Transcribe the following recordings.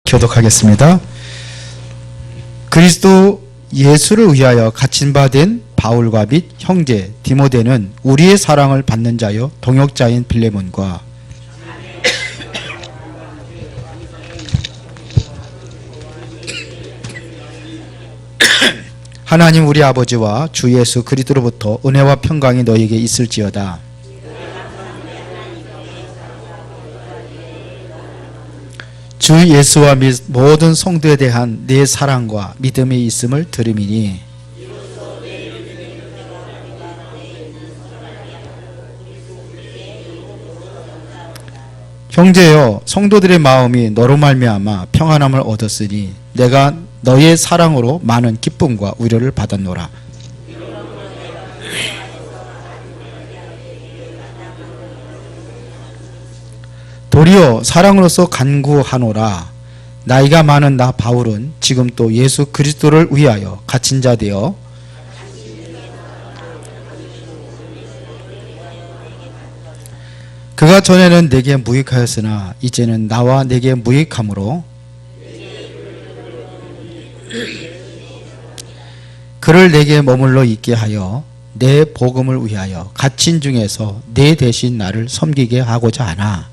교독하겠습니다. 그리스도 예수를 위하여 갇힌 바 된 바울과 및 형제 디모데는 우리의 사랑을 받는 자여 동역자인 빌레몬과 하나님 우리 아버지와 주 예수 그리스도로부터 은혜와 평강이 너희에게 있을지어다. 주 예수와 및 모든 성도에 대한 내 사랑과 믿음이 있음을 들음이니 형제여 성도들의 마음이 너로 말미암아 평안함을 얻었으니 내가 너의 사랑으로 많은 기쁨과 위로를 받았노라. 도리어 사랑으로서 간구하노라. 나이가 많은 나 바울은 지금 또 예수 그리스도를 위하여 갇힌 자 되어 그가 전에는 내게 무익하였으나 이제는 나와 내게 무익함으로 그를 내게 머물러 있게 하여 내 복음을 위하여 갇힌 중에서 내 대신 나를 섬기게 하고자 하나.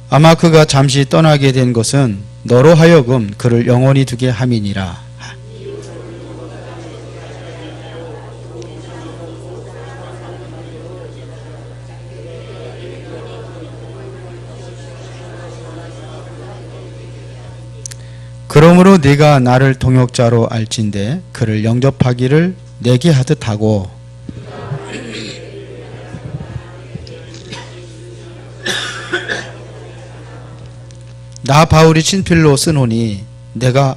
아마 그가 잠시 떠나게 된 것은 너로 하여금 그를 영원히 두게 함이니라. 그러므로 네가 나를 동역자로 알진대 그를 영접하기를 내게 하듯 하고 나 바울이 친필로 쓰노니 내가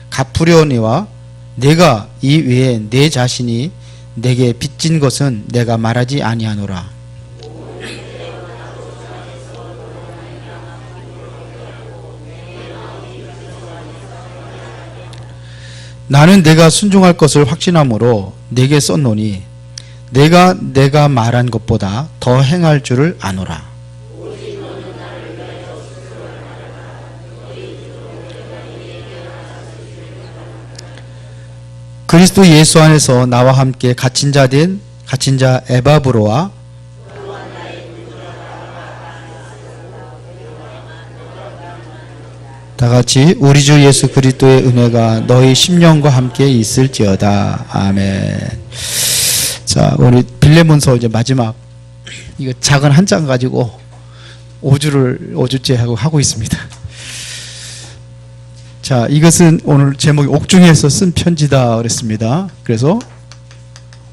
갚으려니와 내가 이 외에 내 자신이 내게 빚진 것은 내가 말하지 아니하노라. 나는 내가 순종할 것을 확신함으로 내게 썼노니 내가 말한 것보다 더 행할 줄을 아노라. 그리스도 예수 안에서 나와 함께 갇힌 자 에바브로와 다같이 우리 주 예수 그리스도의 은혜가 너희 심령과 함께 있을지어다. 아멘. 자, 우리 빌레몬서 이제 마지막 이거 작은 한 장 가지고 5주째 하고 있습니다. 자, 이것은 오늘 제목이 옥중에서 쓴 편지다 그랬습니다. 그래서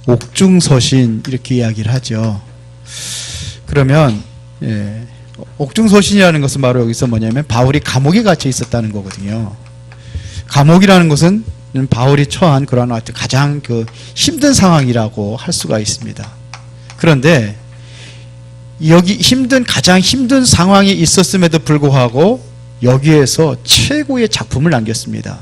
옥중서신 이렇게 이야기를 하죠. 그러면 옥중서신이라는 것은 바로 여기서 뭐냐면 바울이 감옥에 갇혀 있었다는 거거든요. 감옥이라는 것은 바울이 처한 그런 가장 힘든 상황이라고 할 수가 있습니다. 그런데 여기 가장 힘든 상황이 있었음에도 불구하고 여기에서 최고의 작품을 남겼습니다.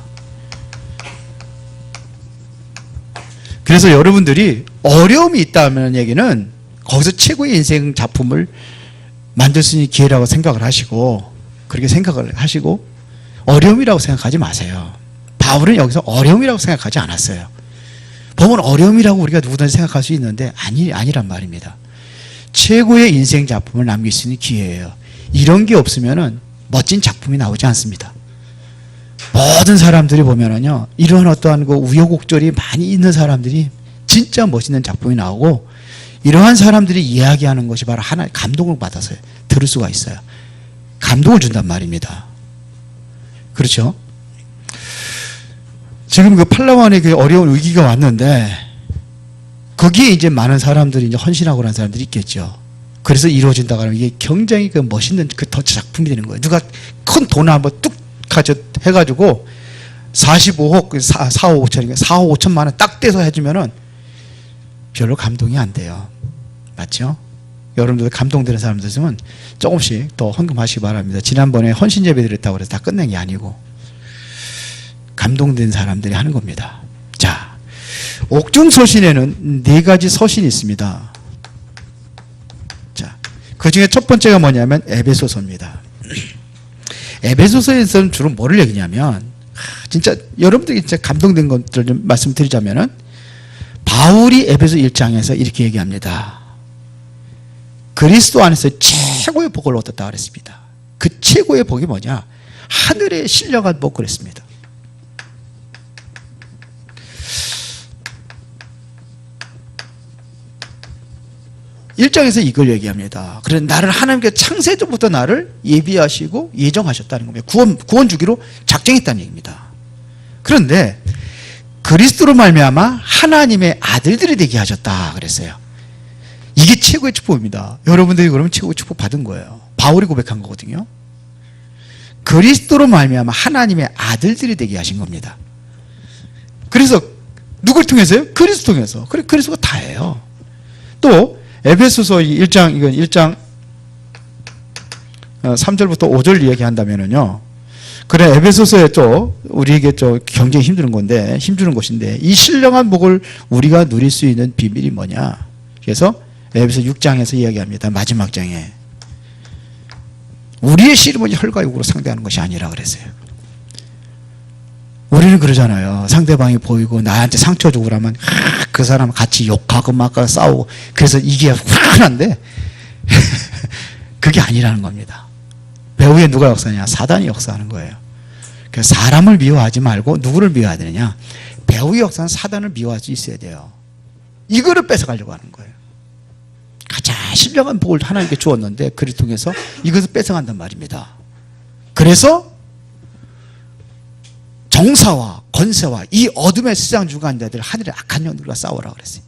그래서 여러분들이 어려움이 있다는 얘기는 거기서 최고의 인생 작품을 만들 수 있는 기회라고 생각을 하시고 그렇게 생각을 하시고 어려움이라고 생각하지 마세요. 바울은 여기서 어려움이라고 생각하지 않았어요. 보면 어려움이라고 우리가 누구든지 생각할 수 있는데 아니란 말입니다. 최고의 인생 작품을 남길 수 있는 기회예요. 이런 게 없으면은 멋진 작품이 나오지 않습니다. 모든 사람들이 보면은요, 이런 어떠한 우여곡절이 많이 있는 사람들이 진짜 멋있는 작품이 나오고, 이러한 사람들이 이야기하는 것이 바로 하나의 감동을 받아서 들을 수가 있어요. 감동을 준단 말입니다. 그렇죠? 지금 팔라완의 어려운 위기가 왔는데, 거기에 이제 많은 사람들이 이제 헌신하고 그런 사람들이 있겠죠. 그래서 이루어진다고 하면 이게 굉장히 멋있는 더 작품이 되는 거예요. 누가 큰 돈을 한번 뚝 해가지고 45억, 4억 5천만 원 딱 떼서 해주면은 별로 감동이 안 돼요. 맞죠? 여러분들 감동되는 사람들 있으면 조금씩 더 헌금하시기 바랍니다. 지난번에 헌신 예배 드렸다고 해서 다 끝낸 게 아니고 감동된 사람들이 하는 겁니다. 자, 옥중서신에는 네 가지 서신이 있습니다. 자, 그 중에 첫 번째가 뭐냐면 에베소서입니다. 에베소서에서는 주로 뭐를 얘기냐면, 진짜 여러분들이 진짜 감동된 것들 좀 말씀드리자면은, 바울이 에베소 1장에서 이렇게 얘기합니다. 그리스도 안에서 최고의 복을 얻었다 그랬습니다. 그 최고의 복이 뭐냐? 하늘에 신령한 복 그랬습니다. 일장에서 이걸 얘기합니다. 그래, 나를 하나님께서 창세전부터 나를 예비하시고 예정하셨다는 겁니다. 구원 주기로 작정했다는 얘기입니다. 그런데 그리스도로 말미암아 하나님의 아들들이 되게 하셨다 그랬어요. 이게 최고의 축복입니다. 여러분들이 그러면 최고의 축복 받은 거예요. 바울이 고백한 거거든요. 그리스도로 말미암아 하나님의 아들들이 되게 하신 겁니다. 그래서 누굴 통해서요? 그리스도 통해서. 그래, 그리스도가 다예요. 또 에베소서 1장, 이건 1장 3절부터 5절 이야기한다면은요. 그래, 에베소서에 또 우리에게 또 굉장히 힘드는 건데, 힘주는 것인데, 이 신령한 복을 우리가 누릴 수 있는 비밀이 뭐냐? 그래서 에베소 6장에서 이야기합니다. 마지막 장에. 우리의 씨름은 혈과 육으로 상대하는 것이 아니라 그랬어요. 우리는 그러잖아요. 상대방이 보이고 나한테 상처 주고 그러면 그 사람 같이 욕하고 막 싸우고 그래서 이게 화난데 그게 아니라는 겁니다. 배후에 누가 역사하냐? 사단이 역사하는 거예요. 그래서 사람을 미워하지 말고 누구를 미워해야 되느냐? 배후의 역사는 사단을 미워할 수 있어야 돼요. 이거를 뺏어가려고 하는 거예요. 가장 신령한 복을 하나님께 주었는데 그를 통해서 이것을 뺏어간단 말입니다. 그래서 정사와 권세와 이 어둠의 세상 주관자들 하늘의 악한 영들과 싸우라 그랬어요.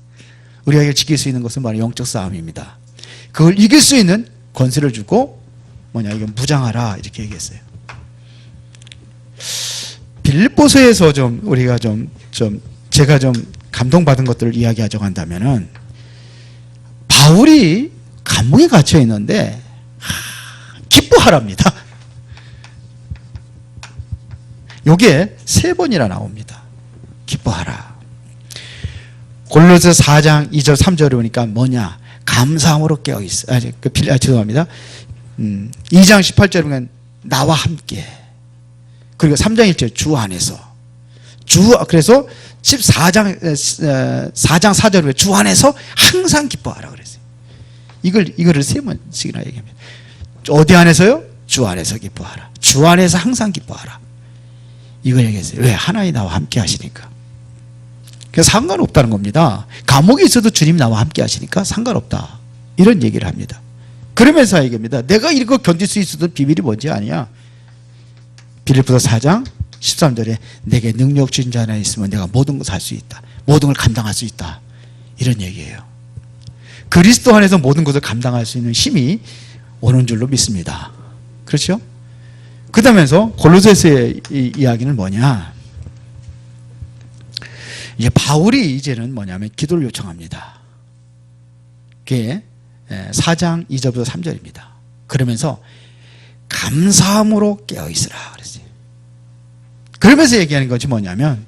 우리가 이걸 지킬 수 있는 것은 바로 영적 싸움입니다. 그걸 이길 수 있는 권세를 주고 뭐냐, 이건 무장하라 이렇게 얘기했어요. 빌립보서에서 좀 우리가 제가 좀 감동받은 것들을 이야기하자고 한다면은, 바울이 감옥에 갇혀 있는데 기뻐하랍니다. 요게 3번이나 나옵니다. 기뻐하라. 골로새 4장 2절 3절에 보니까 뭐냐? 감사함으로 깨어있어. 죄송합니다. 2장 18절에 보면 나와 함께. 그리고 3장 1절 주 안에서. 그래서 4장 4절에 보면 주 안에서 항상 기뻐하라 그랬어요. 이거를 3번씩이나 얘기합니다. 어디 안에서요? 주 안에서 기뻐하라. 주 안에서 항상 기뻐하라. 이걸 얘기했어요. 왜? 하나님 나와 함께 하시니까. 그래서 상관없다는 겁니다. 감옥에 있어도 주님 나와 함께 하시니까 상관없다. 이런 얘기를 합니다. 그러면서 얘기합니다. 내가 이거 견딜 수 있었던 비밀이 뭔지 아냐? 빌립보서 4장 13절에 내게 능력 주신 자 하나 있으면 내가 모든 것을 할 수 있다. 모든 걸 감당할 수 있다. 이런 얘기예요. 그리스도 안에서 모든 것을 감당할 수 있는 힘이 오는 줄로 믿습니다. 그렇죠? 그다음에서 골로새서의 이야기는 뭐냐? 이제 바울이 이제는 뭐냐면 기도를 요청합니다. 그게 4장 2절부터 3절입니다. 그러면서 감사함으로 깨어있으라 그랬어요. 그러면서 얘기하는 것이 뭐냐면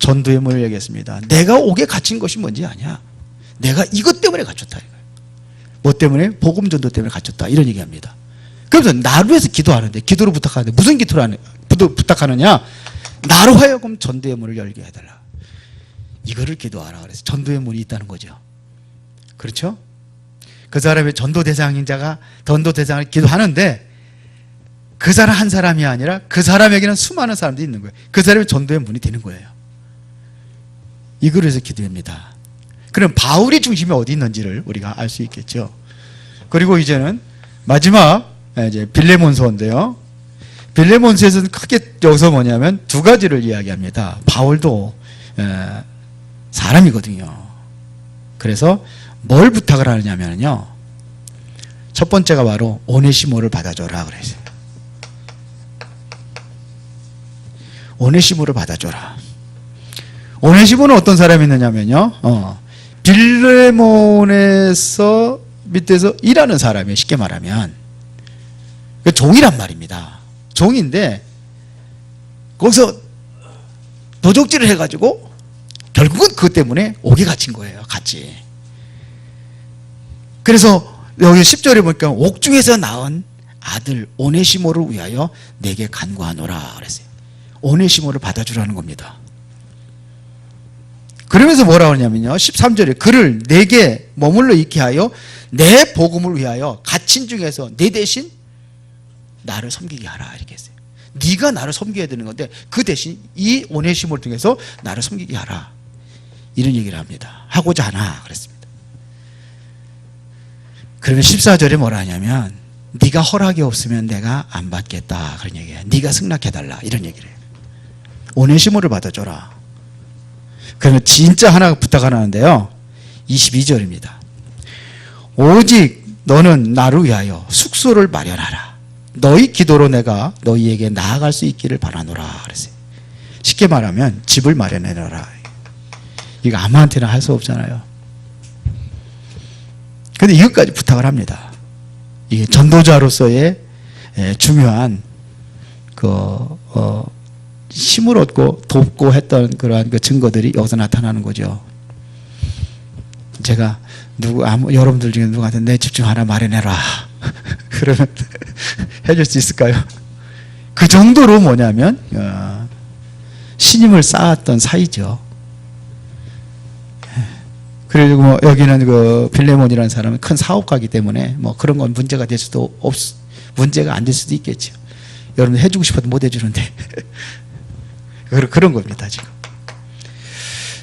전도의 문을 얘기했습니다. 내가 옥에 갇힌 것이 뭔지 아냐? 내가 이것 때문에 갇혔다. 뭐 때문에? 복음 전도 때문에 갇혔다. 이런 얘기합니다. 그래서 나를 위해서 기도하는데, 기도를 부탁하는데 무슨 기도를 부탁하느냐? 나로 하여금 전도의 문을 열게 해달라. 이거를 기도하라 그래서 전도의 문이 있다는 거죠. 그렇죠? 그 사람의 전도 대상인 자가 전도 대상을 기도하는데 그 사람 한 사람이 아니라 그 사람에게는 수많은 사람들이 있는 거예요. 그 사람이 전도의 문이 되는 거예요. 이걸 위해서 기도합니다. 그럼 바울의 중심이 어디 있는지를 우리가 알 수 있겠죠. 그리고 이제는 마지막 이제 빌레몬서인데요. 빌레몬서에서는 크게 여기서 뭐냐면 두 가지를 이야기합니다. 바울도 사람이거든요. 그래서 뭘 부탁을 하느냐면요. 첫 번째가 바로 오네시모를 받아줘라 그랬어요. 오네시모를 받아줘라. 오네시모는 어떤 사람이 있느냐면요. 빌레몬에서 밑에서 일하는 사람이에요. 쉽게 말하면. 종이란 말입니다. 종인데 거기서 도적질을 해가지고 결국은 그것 때문에 옥에 갇힌 거예요. 같이. 그래서 여기 10절에 보니까 옥중에서 낳은 아들 오네시모를 위하여 내게 간구하노라 그랬어요. 오네시모를 받아주라는 겁니다. 그러면서 뭐라고 하냐면요, 13절에 그를 내게 머물러 있게 하여 내 복음을 위하여 갇힌 중에서 내 대신 나를 섬기게 하라 이렇게 했어요. 네가 나를 섬겨야 되는 건데 그 대신 이 오네시모를 통해서 나를 섬기게 하라 이런 얘기를 합니다. 하고자 하나 그랬습니다. 그러면 14절에 뭐라 하냐면 네가 허락이 없으면 내가 안 받겠다 그런 얘기예요. 네가 승낙해달라 이런 얘기를 해요. 오네시모를 받아줘라. 그러면 진짜 하나 부탁 하나 하는데요, 22절입니다. 오직 너는 나를 위하여 숙소를 마련하라. 너희 기도로 내가 너희에게 나아갈 수 있기를 바라노라 그랬어요. 쉽게 말하면 집을 마련해놔라. 이거 아무한테나 할 수 없잖아요. 근데 이것까지 부탁을 합니다. 이게 전도자로서의 중요한 힘을 얻고 돕고 했던 그러한 그 증거들이 여기서 나타나는 거죠. 제가 여러분들 중에 누구한테 내 집 좀 하나 마련해라 그러면 해줄 수 있을까요? 그 정도로 뭐냐면 신임을 쌓았던 사이죠. 그리고 뭐 여기는 그 빌레몬이라는 사람은 큰 사업가이기 때문에 뭐 그런 건 문제가 될 수도 문제가 안 될 수도 있겠죠. 여러분 해주고 싶어도 못 해주는데 그런 겁니다 지금.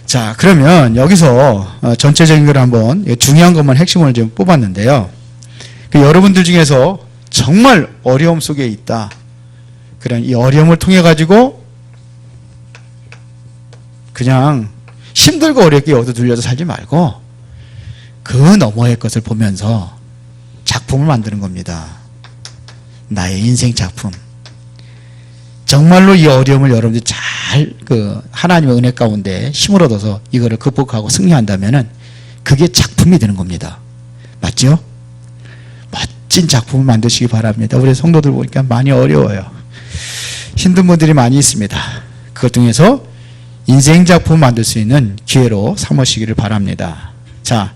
자, 그러면 여기서 전체적인 걸 한번 중요한 것만 핵심을 좀 뽑았는데요. 여러분들 중에서 정말 어려움 속에 있다. 그런 이 어려움을 통해 가지고 그냥 힘들고 어렵게 얻어들려서 살지 말고 그 너머의 것을 보면서 작품을 만드는 겁니다. 나의 인생 작품. 정말로 이 어려움을 여러분들이 잘 하나님의 은혜 가운데 힘을 얻어서 이거를 극복하고 승리한다면은 그게 작품이 되는 겁니다. 맞죠? 멋진 작품을 만드시기 바랍니다. 우리 성도들 보니까 많이 어려워요. 힘든 분들이 많이 있습니다. 그것 중에서 인생 작품을 만들 수 있는 기회로 삼으시기를 바랍니다. 자,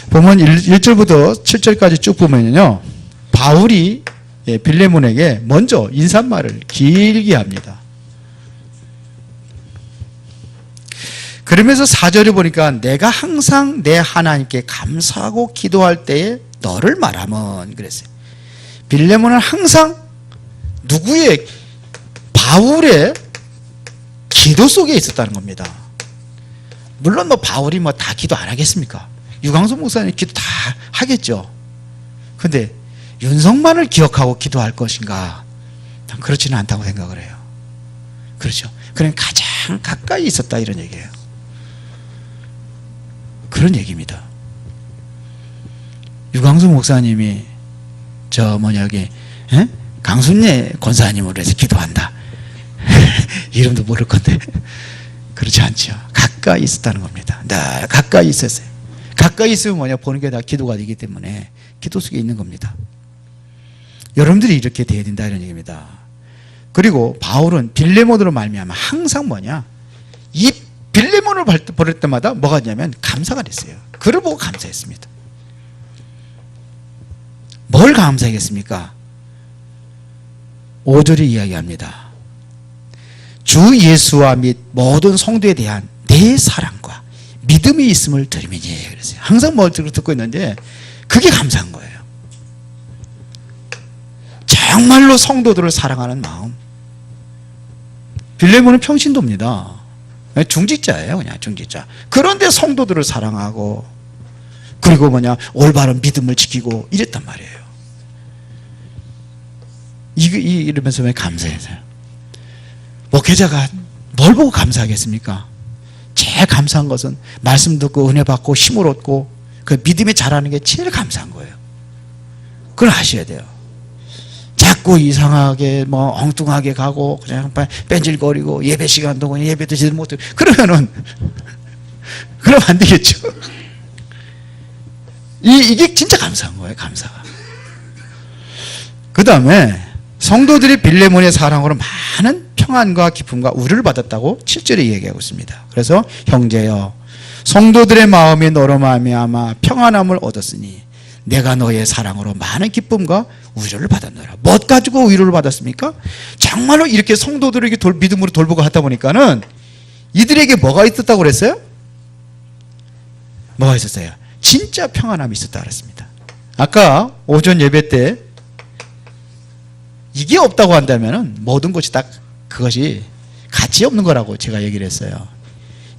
보면 1절부터 7절까지 쭉 보면요, 바울이 빌레몬에게 먼저 인사말을 길게 합니다. 그러면서 4절에 보니까 내가 항상 내 하나님께 감사하고 기도할 때에 너를 말하면 그랬어요. 빌레몬은 항상 누구의, 바울의 기도 속에 있었다는 겁니다. 물론 뭐 바울이 뭐 다 기도 안 하겠습니까? 유광수 목사님 기도 다 하겠죠. 근데 윤석만을 기억하고 기도할 것인가? 참 그렇지는 않다고 생각을 해요. 그렇죠. 그냥 가장 가까이 있었다 이런 얘기예요. 그런 얘기입니다. 유광수 목사님이 여기 강순례 권사님으로 해서 기도한다. 이름도 모를 건데 그렇지 않죠. 가까이 있었다는 겁니다. 늘 가까이 있었어요. 가까이 있으면 뭐냐, 보는 게 다 기도가 되기 때문에 기도 속에 있는 겁니다. 여러분들이 이렇게 돼야 된다 이런 얘기입니다. 그리고 바울은 빌레몬으로 말미암아 항상 뭐냐, 이 빌레몬을 버릴 때마다 뭐가 되냐면 감사가 됐어요. 그를 보고 감사했습니다. 뭘 감사하겠습니까? 5절에 이야기합니다. 주 예수와 및 모든 성도에 대한 내 사랑과 믿음이 있음을 드리미니 그랬어요. 항상 뭘 듣고 있는데 그게 감사한 거예요. 정말로 성도들을 사랑하는 마음. 빌레몬은 평신도입니다. 중직자예요. 그냥 중직자. 그런데 성도들을 사랑하고 그리고 올바른 믿음을 지키고 이랬단 말이에요. 이러면서 왜 감사해서요? 목회자가 뭘 보고 감사하겠습니까? 제일 감사한 것은 말씀 듣고 은혜 받고 힘을 얻고 그 믿음이 자라는 게 제일 감사한 거예요. 그걸 아셔야 돼요. 자꾸 이상하게 엉뚱하게 가고 그냥 뺀질거리고 예배 시간 동안 예배도 제대로 못하고 그러면 안 되겠죠. 이게 진짜 감사한 거예요. 감사가. 그 다음에 성도들이 빌레몬의 사랑으로 많은 평안과 기쁨과 우려를 받았다고 7절에 얘기하고 있습니다. 그래서 형제여 성도들의 마음이 너로 말미암아 평안함을 얻었으니 내가 너의 사랑으로 많은 기쁨과 위로를 받았노라. 뭐 가지고 위로를 받았습니까? 정말로 이렇게 성도들에게 믿음으로 돌보고 하다 보니까는 이들에게 뭐가 있었다고 그랬어요? 뭐가 있었어요? 진짜 평안함이 있었다고 그랬습니다. 아까 오전 예배 때 이게 없다고 한다면은 모든 것이 다 그것이 가치 없는 거라고 제가 얘기를 했어요.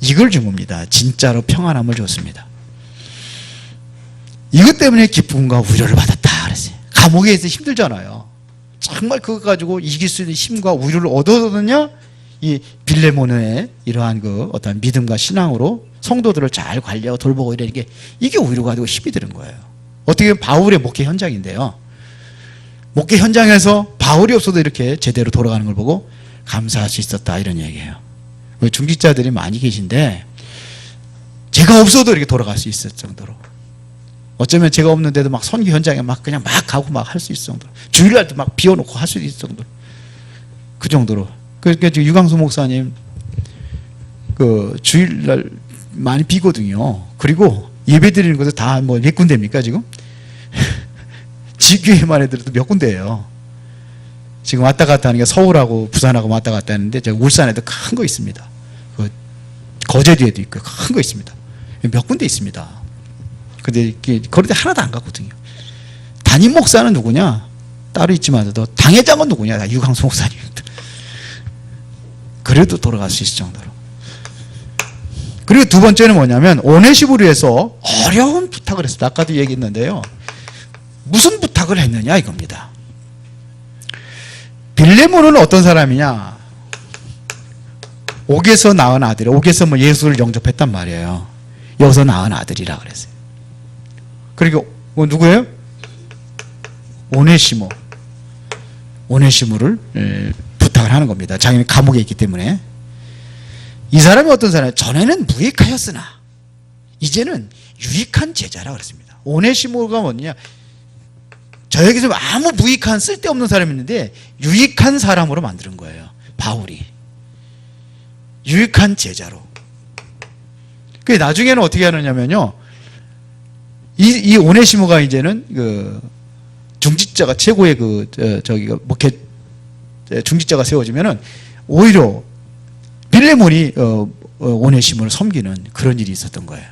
이걸 준 겁니다. 진짜로 평안함을 줬습니다. 이것 때문에 기쁨과 위로를 받았다 그랬어요. 감옥에 있어 힘들잖아요. 정말 그거 가지고 이길 수 있는 힘과 위로를 얻었느냐? 이 빌레몬의 이러한 그 어떤 믿음과 신앙으로 성도들을 잘 관리하고 돌보고 이러는 게 이게 위로가 되고 힘이 드는 거예요. 어떻게 보면 바울의 목회 현장인데요. 목회 현장에서 바울이 없어도 이렇게 제대로 돌아가는 걸 보고 감사할 수 있었다 이런 얘기예요. 중직자들이 많이 계신데 제가 없어도 이렇게 돌아갈 수 있을 정도로 어쩌면 제가 없는데도 막 선교 현장에 막 그냥 막 가고 막 할 수 있을 정도로 주일날도 막 비워놓고 할 수 있을 정도로 그 정도로. 그러니까 지금 유광수 목사님 그 주일날 많이 비거든요. 그리고 예배 드리는 것도 다 뭐 몇 군데입니까 지금? 지교회만 해도 몇 군데예요. 지금 왔다 갔다 하는 게 서울하고 부산하고 왔다 갔다 하는데 제가 울산에도 큰 거 있습니다. 그 거제도에도 있고 큰 거 있습니다. 몇 군데 있습니다. 근데 그런데 하나도 안 갔거든요. 담임 목사는 누구냐? 따로 있지만도 당회장은 누구냐? 유광수 목사님입니다. 그래도 돌아갈 수 있을 정도로. 그리고 두 번째는 뭐냐면 오네시모로에서 어려운 부탁을 했습니다. 아까도 얘기했는데요. 무슨 부탁을 했느냐 이겁니다. 빌레몬은 어떤 사람이냐? 옥에서 낳은 아들, 옥에서 뭐 예수를 영접했단 말이에요. 여기서 낳은 아들이라 그랬어요. 그리고 누구예요? 오네시모. 오네시모를 부탁을 하는 겁니다. 자기는 감옥에 있기 때문에. 이 사람이 어떤 사람이에요? 전에는 무익하였으나 이제는 유익한 제자라 그랬습니다. 오네시모가 뭐냐? 저에게서 아무 무익한 쓸데없는 사람이 있는데 유익한 사람으로 만드는 거예요. 바울이. 유익한 제자로. 나중에는 어떻게 하느냐면요. 이 오네시모가 이제는 그 중직자가 최고의 목회 중직자가 세워지면은 오히려 빌레몬이 오네시모를 섬기는 그런 일이 있었던 거예요.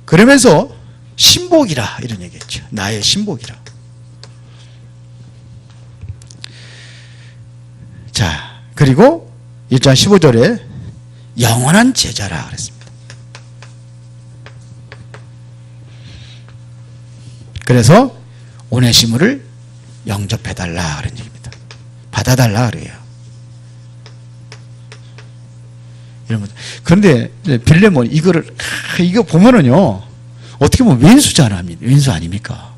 그러면서 신복이라 이런 얘기했죠. 나의 신복이라. 자, 그리고 1장 15절에 영원한 제자라 그랬습니다. 그래서 오네시모를 영접해달라 그런 얘기입니다. 받아달라 그래요. 그런데 빌레몬 이거 보면은요 어떻게 보면 왼수잖아. 왼수 아닙니까?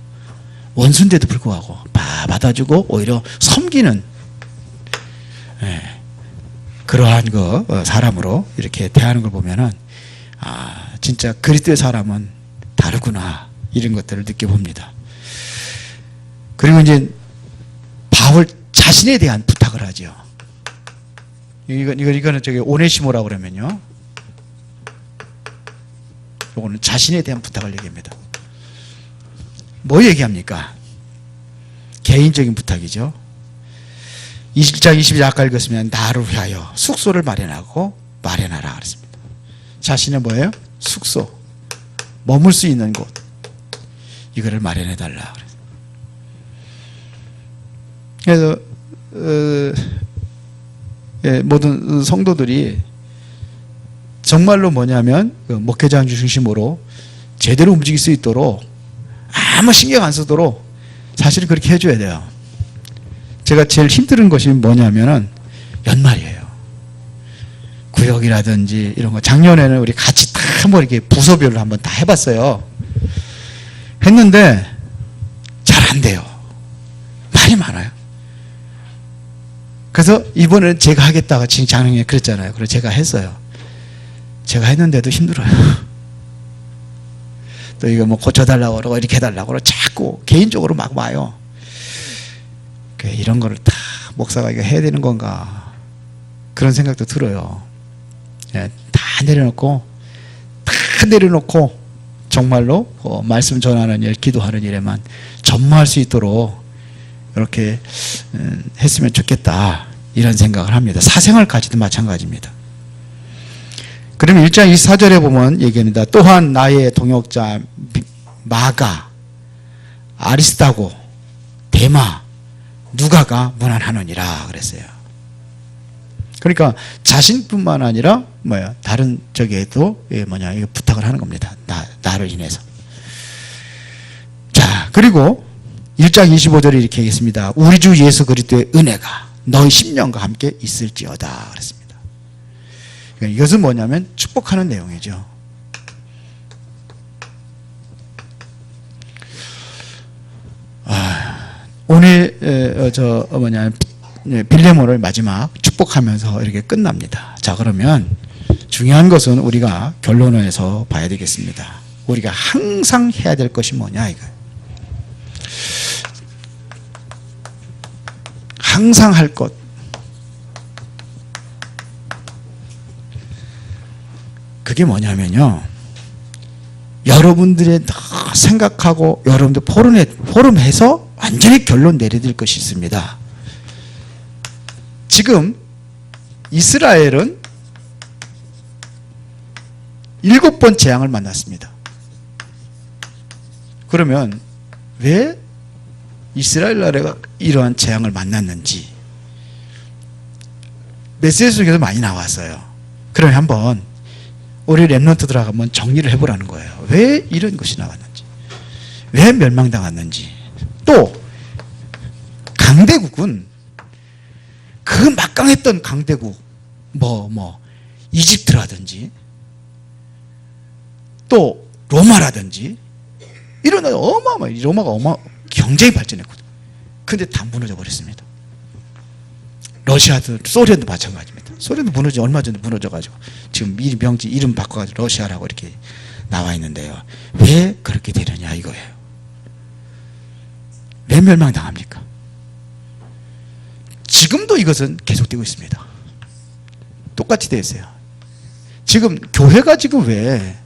원수인데도 불구하고 받아주고 오히려 섬기는 그러한 사람으로 이렇게 대하는 걸 보면은 진짜 그리스도의 사람은 다르구나 이런 것들을 느껴봅니다. 그리고 이제 바울 자신에 대한 부탁을 하죠. 이거는 저기 오네시모라고 그러면요. 이거는 자신에 대한 부탁을 얘기합니다. 뭐 얘기합니까? 개인적인 부탁이죠. 21장 22절 아까 읽었으면 나를 위하여 숙소를 마련하라 그랬습니다. 자신의 뭐예요? 숙소, 머물 수 있는 곳, 이거를 마련해달라 그래서 모든 성도들이 정말로 뭐냐면 목회장 중심으로 제대로 움직일 수 있도록 아무 신경 안 쓰도록 사실은 그렇게 해줘야 돼요. 제가 제일 힘든 것이 뭐냐면은 연말이에요. 구역이라든지 이런 거 작년에는 우리 같이 다 한번 이렇게 부서별로 한번 다 해봤어요. 했는데 잘 안 돼요. 말이 많아요. 그래서 이번에는 제가 하겠다고 지금 작년에 그랬잖아요. 그래서 제가 했어요. 제가 했는데도 힘들어요. 또 이거 뭐 고쳐달라고 그러고 이렇게 해달라고 그러고 자꾸 개인적으로 막 와요. 이런 거를 다 목사가 이거 해야 되는 건가 그런 생각도 들어요. 예, 다 내려놓고 정말로 말씀 전하는 일, 기도하는 일에만 전무할 수 있도록 이렇게 했으면 좋겠다 이런 생각을 합니다. 사생활까지도 마찬가지입니다. 그러면 1장 24절에 보면 얘기합니다. 또한 나의 동역자 마가, 아리스다고, 데마, 누가가 문안하느니라 그랬어요. 그러니까 자신뿐만 아니라 다른 저기에도 이거 부탁을 하는 겁니다. 나를 인해서. 자, 그리고 1장 25절에 이렇게 하겠습니다. 우리 주 예수 그리스도의 은혜가 너희 심령과 함께 있을지어다 그랬습니다. 그러니까 이것은 뭐냐면 축복하는 내용이죠. 오늘 빌레몬을 마지막 축복하면서 이렇게 끝납니다. 자, 그러면 중요한 것은 우리가 결론에서 봐야 되겠습니다. 우리가 항상 해야 될 것이 뭐냐 이거예요. 항상 할 것. 그게 뭐냐면요. 여러분들의 생각하고 여러분들 포럼해서 완전히 결론 내려질 것이 있습니다. 지금 이스라엘은 7번 재앙을 만났습니다. 그러면 왜 이스라엘 나라가 이러한 재앙을 만났는지 메시지 속에서 많이 나왔어요. 그러면 한번 우리 렘넌트들하고 한번 정리를 해보라는 거예요. 왜 이런 것이 나왔는지, 왜 멸망당했는지. 또 강대국은 그 막강했던 강대국 이집트라든지 또 로마라든지 이런 로마가 굉장히 발전했거든. 근데 다 무너져 버렸습니다. 러시아도 소련도 마찬가지입니다. 소련도 얼마 전에 무너져가지고 지금 명지 이름 바꿔가지고 러시아라고 이렇게 나와 있는데요. 왜 그렇게 되느냐 이거예요. 왜 멸망당합니까? 지금도 이것은 계속되고 있습니다. 똑같이 되어 있어요. 지금 교회가 왜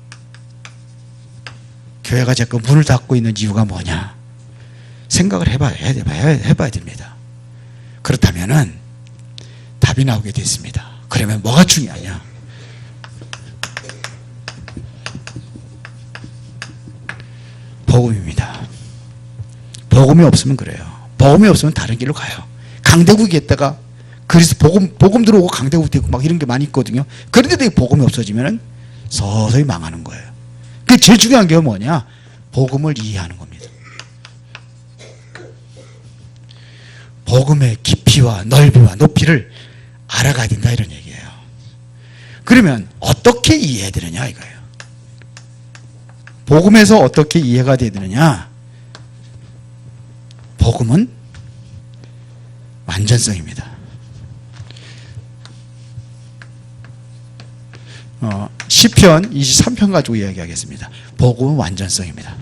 교회가 자꾸 문을 닫고 있는 이유가 뭐냐 생각을 해봐야 됩니다. 그렇다면은 답이 나오게 됐습니다. 그러면 뭐가 중요하냐? 복음입니다. 복음이 없으면 그래요. 복음이 없으면 다른 길로 가요. 강대국이 있다가 그리스 복음 들어오고 강대국 되고 막 이런 게 많이 있거든요. 그런데도 복음이 없어지면 서서히 망하는 거예요. 그 제일 중요한 게 뭐냐? 복음을 이해하는 겁니다. 복음의 깊이와 넓이와 높이를 알아가야 된다 이런 얘기예요. 그러면 어떻게 이해해야 되느냐 이거예요. 복음에서 어떻게 이해가 돼야 되느냐? 복음은 완전성입니다. 시편 23편 가지고 이야기하겠습니다. 복음은 완전성입니다.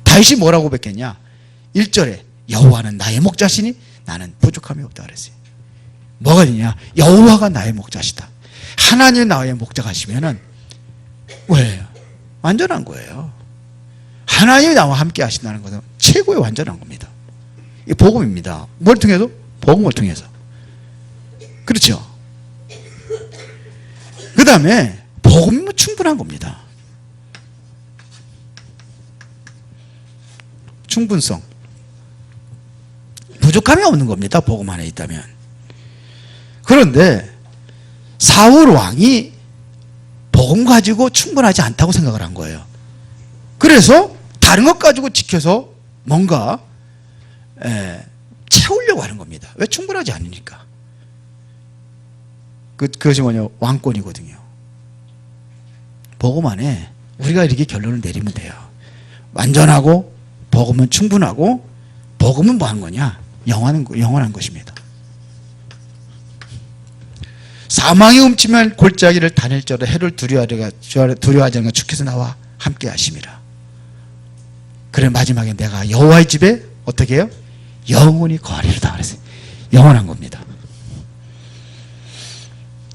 다윗이 뭐라고 뱉겠냐? 1절에 여호와는 나의 목자시니 나는 부족함이 없다 그랬어요. 뭐가 되냐? 여호와가 나의 목자시다. 하나님 나의 목자가시면은 왜? 완전한 거예요. 하나님이 나와 함께 하신다는 것은 최고의 완전한 겁니다. 이 복음입니다. 뭘 통해서? 복음을 통해서. 그렇죠? 그 다음에 복음이면 충분한 겁니다. 충분성. 부족함이 없는 겁니다. 복음 안에 있다면. 그런데 사울 왕이 복음 가지고 충분하지 않다고 생각을 한 거예요. 그래서 다른 것 가지고 지켜서 뭔가 채우려고 하는 겁니다. 왜? 충분하지 않으니까. 그것이 뭐냐? 왕권이거든요. 복음 안에 우리가 이렇게 결론을 내리면 돼요. 완전하고 복음은 충분하고 복음은 뭐 한 거냐? 영원한 것입니다. 사망이 훔치면 골짜기를 다닐지어다 해를 두려워하지 않으면 주께서 나와 함께 하심이라. 그래 마지막에 내가 여호와의 집에 어떻게 해요? 영원히 거하리로다 그랬어요. 영원한 겁니다.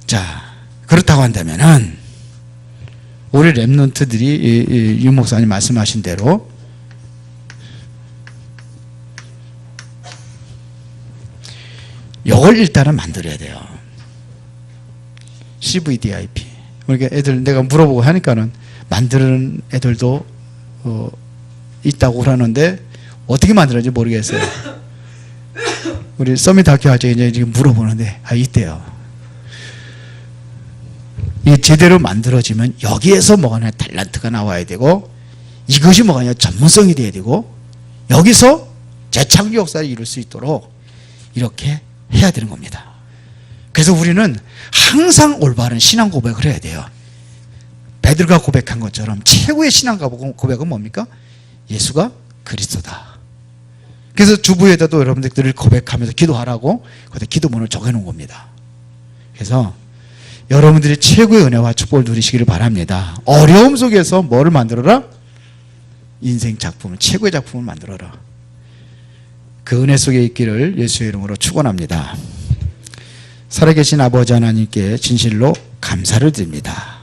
자, 그렇다고 한다면은 우리 렘넌트들이 유 목사님 말씀하신 대로 이걸 일단은 만들어야 돼요. CVDIP. 그러니까 애들 내가 물어보고 하니까는 만드는 애들도 있다고 그러는데 어떻게 만들었는지 모르겠어요. 우리 서밋 학교 할 때 이제 지금 물어보는데 있대요. 이게 제대로 만들어지면 여기에서 뭐가 탤런트가 나와야 되고 이것이 뭐가 전문성이 돼야 되고 여기서 재창조 역사를 이룰 수 있도록 이렇게 해야 되는 겁니다. 그래서 우리는 항상 올바른 신앙 고백을 해야 돼요. 베드로가 고백한 것처럼 최고의 신앙 고백은 뭡니까? 예수가 그리스도다. 그래서 주부에다도 여러분들을 고백하면서 기도하라고 거기다 기도문을 적어놓은 겁니다. 그래서 여러분들이 최고의 은혜와 축복을 누리시기를 바랍니다. 어려움 속에서 뭐를 만들어라? 인생 작품을, 최고의 작품을 만들어라. 그 은혜 속에 있기를 예수의 이름으로 축원합니다. 살아계신 아버지 하나님께 진실로 감사를 드립니다.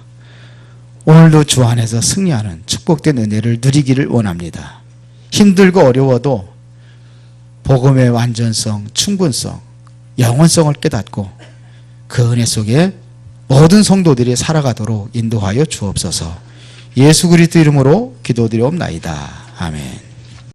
오늘도 주 안에서 승리하는 축복된 은혜를 누리기를 원합니다. 힘들고 어려워도 복음의 완전성, 충분성, 영원성을 깨닫고 그 은혜 속에 모든 성도들이 살아가도록 인도하여 주옵소서. 예수 그리스도 이름으로 기도드리옵나이다. 아멘.